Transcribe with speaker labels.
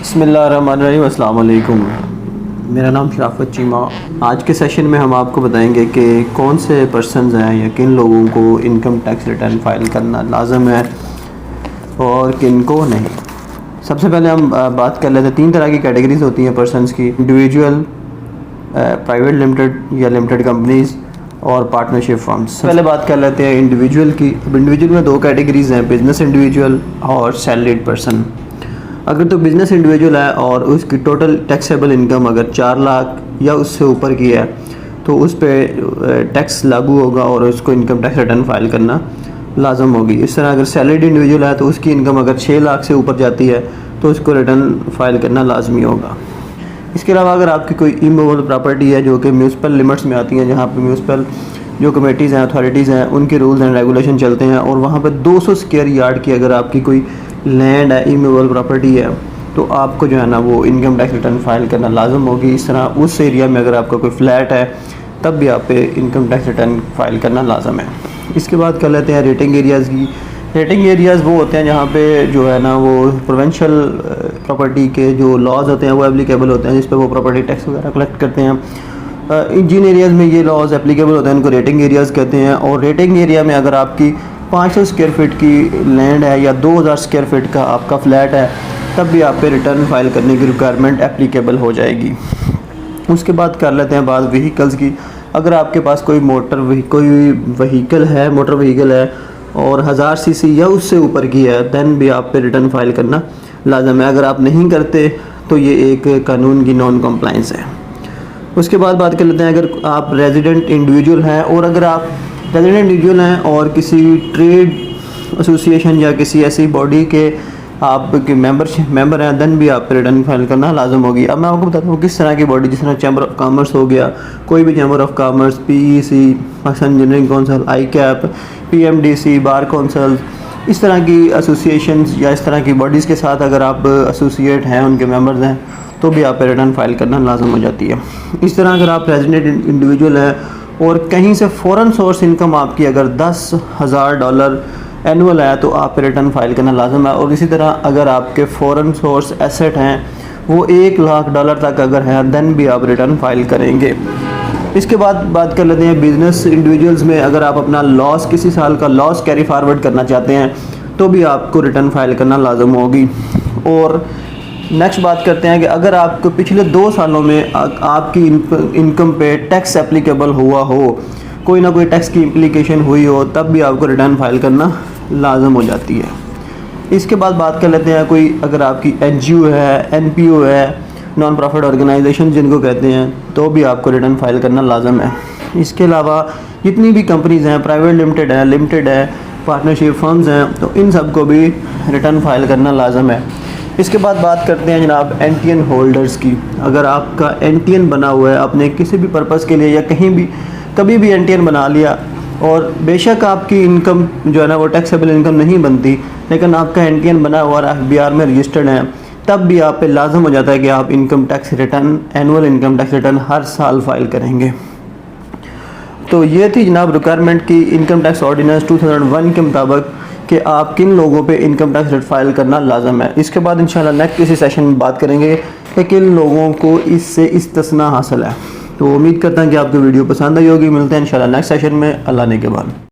Speaker 1: बिस्मिल्लाहिर्रहमानिर्रहीम, अस्सलाम वालेकुम। मेरा नाम शराफत चीमा। आज के सेशन में हम आपको बताएंगे कि कौन से पर्सनस हैं या किन लोगों को इनकम टैक्स रिटर्न फ़ाइल करना लाजम है और किन को नहीं। सबसे पहले हम बात कर लेते हैं, 3 तरह की कैटेगरीज होती हैं पर्सनस की: इंडिविजुअल, प्राइवेट लिमिटेड या लिमिटेड कंपनीज़ और पार्टनरशिप फर्म्स। पहले बात कर लेते हैं इंडिविजुअल की। अब इंडिविजुअल में 2 कैटेगरीज़ हैं, बिज़नेस इंडिविजुअल और सैलरीड पर्सन। अगर तो बिज़नेस इंडिविजुअल है और उसकी टोटल टैक्सेबल इनकम अगर 4 लाख या उससे ऊपर की है तो उस पर टैक्स लागू होगा और उसको इनकम टैक्स रिटर्न फाइल करना लाजम होगी। इस तरह अगर सैलरीड इंडिविजुअल है तो उसकी इनकम अगर 6 लाख से ऊपर जाती है तो उसको रिटर्न फाइल करना लाजमी होगा। इसके अलावा अगर आपकी कोई इमूवेबल प्रॉपर्टी है जो कि म्यूनसिपल लिमिट्स में आती हैं, जहाँ पर म्यूनसिपल जो कमेटीज़ हैं, अथॉरिटीज़ हैं, उनके रूल्स एंड रेगुलेशन चलते हैं और वहाँ पर 200 स्क्वायर यार्ड की अगर आपकी कोई लैंड है, इमूवेबल प्रॉपर्टी है, तो आपको जो है ना वो इनकम टैक्स रिटर्न फाइल करना लाजम होगी। इस तरह उस एरिया में अगर आपका कोई फ्लैट है तब भी आप पे इनकम टैक्स रिटर्न फाइल करना लाजम है। इसके बाद कर लेते हैं रेटिंग एरियाज़ की। रेटिंग एरियाज़ वो होते हैं जहाँ पे जो है ना वो प्रोविंशियल प्रॉपर्टी के जो लॉज होते हैं वो एप्लीकेबल होते हैं, जिस पर वो प्रॉपर्टी टैक्स वगैरह कलेक्ट करते हैं। जिन एरियाज़ में ये लॉज एप्लीकेबल होते हैं उनको रेटिंग एरियाज़ कहते हैं। और रेटिंग एरिया में अगर आपकी 500 स्क्वायर फीट की लैंड है या 2000 स्क्वायर फीट का आपका फ्लैट है तब भी आप पे रिटर्न फाइल करने की रिक्वायरमेंट एप्लीकेबल हो जाएगी। उसके बाद कर लेते हैं बात व्हीकल्स की। अगर आपके पास कोई मोटर व्हीकल है और 1000 सीसी या उससे ऊपर की है दैन भी आप पे रिटर्न फाइल करना लाजम है। अगर आप नहीं करते तो ये एक कानून की नॉन कंप्लाइंस है। उसके बाद बात कर लेते हैं अगर आप रेजिडेंट इंडिविजुअल हैं और अगर आप रेजिडेंट इंडिविजुअल हैं और किसी ट्रेड एसोसिएशन या किसी ऐसी बॉडी के आपके मेंबर हैं दैन भी आप रिटर्न फाइल करना लाजम होगी। अब मैं आपको बताता हूँ किस तरह की बॉडी, जिस तरह चैम्बर ऑफ कॉमर्स हो गया, कोई भी chamber of commerce, PEC, Pakistan engineering council, ICAP, PMDC, bar council, इस तरह की एसोसिएशंस या इस तरह की बॉडीज़ के साथ अगर आप एसोसिएट हैं, उनके मेंबर्स हैं, तो भी आप रिटर्न फाइल करना लाजम हो जाती है। इस तरह अगर आप रेजिडेंट इंडिविजुअल हैं और कहीं से फ़ॉरेन सोर्स इनकम आपकी अगर $10,000 एनुअल है तो आप रिटर्न फाइल करना लाजम है। और इसी तरह अगर आपके फ़ॉरेन सोर्स एसेट हैं वो $1 लाख तक अगर हैं दैन भी आप रिटर्न फाइल करेंगे। इसके बाद बात कर लेते हैं बिज़नेस इंडिविजुअल्स में। अगर आप अपना लॉस, किसी साल का लॉस कैरी फारवर्ड करना चाहते हैं तो भी आपको रिटर्न फाइल करना लाजम होगी। और नेक्स्ट बात करते हैं कि अगर आपको पिछले 2 सालों में आपकी इनकम पे टैक्स एप्लीकेबल हुआ हो, कोई ना कोई टैक्स की इम्प्लीकेशन हुई हो, तब भी आपको रिटर्न फाइल करना लाजम हो जाती है। इसके बाद बात कर लेते हैं कोई अगर आपकी NGO है, NPO है, नॉन प्रॉफिट ऑर्गेनाइजेशन जिनको कहते हैं, तो भी आपको रिटर्न फाइल करना लाजम है। इसके अलावा जितनी भी कंपनीज़ हैं, प्राइवेट लिमिटेड है, पार्टनरशिप फर्म्स हैं, तो इन सब को भी रिटर्न फाइल करना लाजम है। इसके बाद बात करते हैं जनाब NTN होल्डर्स की। अगर आपका NTN बना हुआ है, आपने किसी भी पर्पज़ के लिए या कभी भी NTN बना लिया और बेशक आपकी इनकम जो है ना वो टैक्सेबल इनकम नहीं बनती, लेकिन आपका NTN बना हुआ और FBR में रजिस्टर्ड है, तब भी आप पे लाजम हो जाता है कि आप income tax return, annual income tax return हर साल फाइल करेंगे। तो ये थी जनाब रिक्वायरमेंट की इनकम टैक्स ऑर्डिनेंस 2001 के मुताबिक कि आप किन लोगों पे इनकम टैक्स रिटर्न फाइल करना लाजम है। इसके बाद इंशाल्लाह नेक्स्ट किसी सेशन में बात करेंगे कि किन लोगों को इससे इस्तिस्ना हासिल है। तो उम्मीद करता हूँ कि आपको वीडियो पसंद आई होगी। मिलते हैं इंशाल्लाह नेक्स्ट सेशन में। अल्लाह ने के बाद।